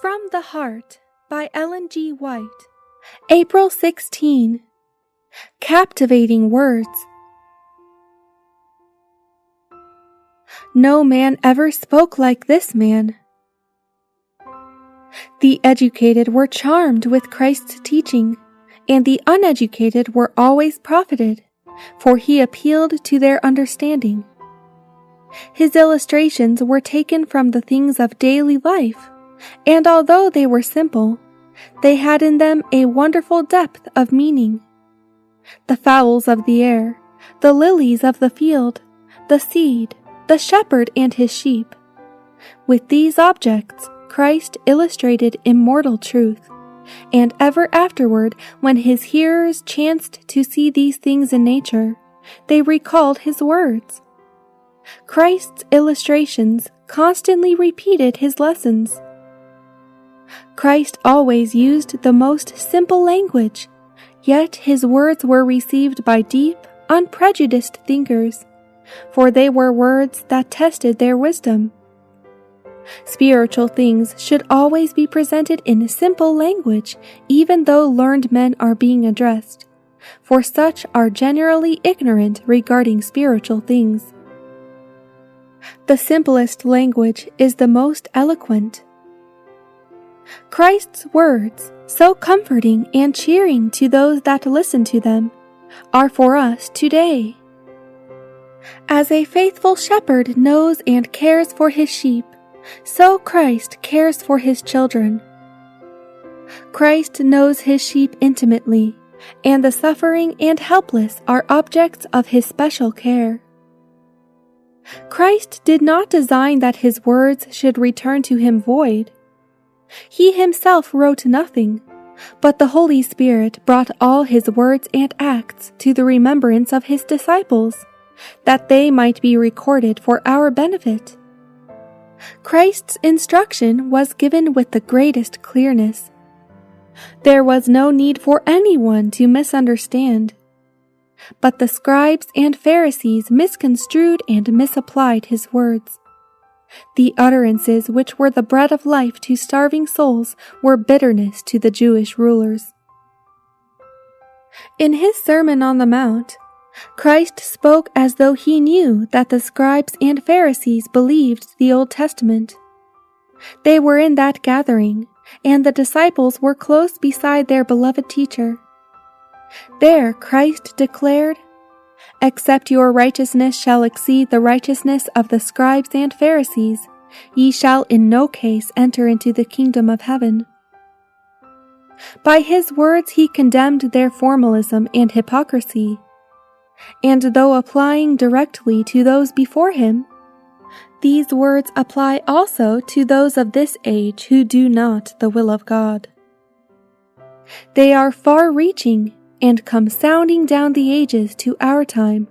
From the Heart by Ellen G. White. April 16. Captivating Words. No man ever spoke like this man. The educated were charmed with Christ's teaching, and the uneducated were always profited, for he appealed to their understanding. His illustrations were taken from the things of daily life, and although they were simple, they had in them a wonderful depth of meaning. The fowls of the air, the lilies of the field, the seed, the shepherd and his sheep. With these objects, Christ illustrated immortal truth, and ever afterward, when his hearers chanced to see these things in nature, they recalled his words. Christ's illustrations constantly repeated his lessons. Christ always used the most simple language, yet his words were received by deep, unprejudiced thinkers, for they were words that tested their wisdom. Spiritual things should always be presented in simple language, even though learned men are being addressed, for such are generally ignorant regarding spiritual things. The simplest language is the most eloquent. Christ's words, so comforting and cheering to those that listen to them, are for us today. As a faithful shepherd knows and cares for his sheep, so Christ cares for his children. Christ knows his sheep intimately, and the suffering and helpless are objects of his special care. Christ did not design that his words should return to him void. He himself wrote nothing, but the Holy Spirit brought all his words and acts to the remembrance of his disciples, that they might be recorded for our benefit. Christ's instruction was given with the greatest clearness. There was no need for anyone to misunderstand. But the scribes and Pharisees misconstrued and misapplied his words. The utterances which were the bread of life to starving souls were bitterness to the Jewish rulers. In his Sermon on the Mount, Christ spoke as though he knew that the scribes and Pharisees believed the Old Testament. They were in that gathering, and the disciples were close beside their beloved teacher. There Christ declared, "Except your righteousness shall exceed the righteousness of the scribes and Pharisees, ye shall in no case enter into the kingdom of heaven." By his words he condemned their formalism and hypocrisy, and though applying directly to those before him, these words apply also to those of this age who do not the will of God. They are far-reaching and come sounding down the ages to our time,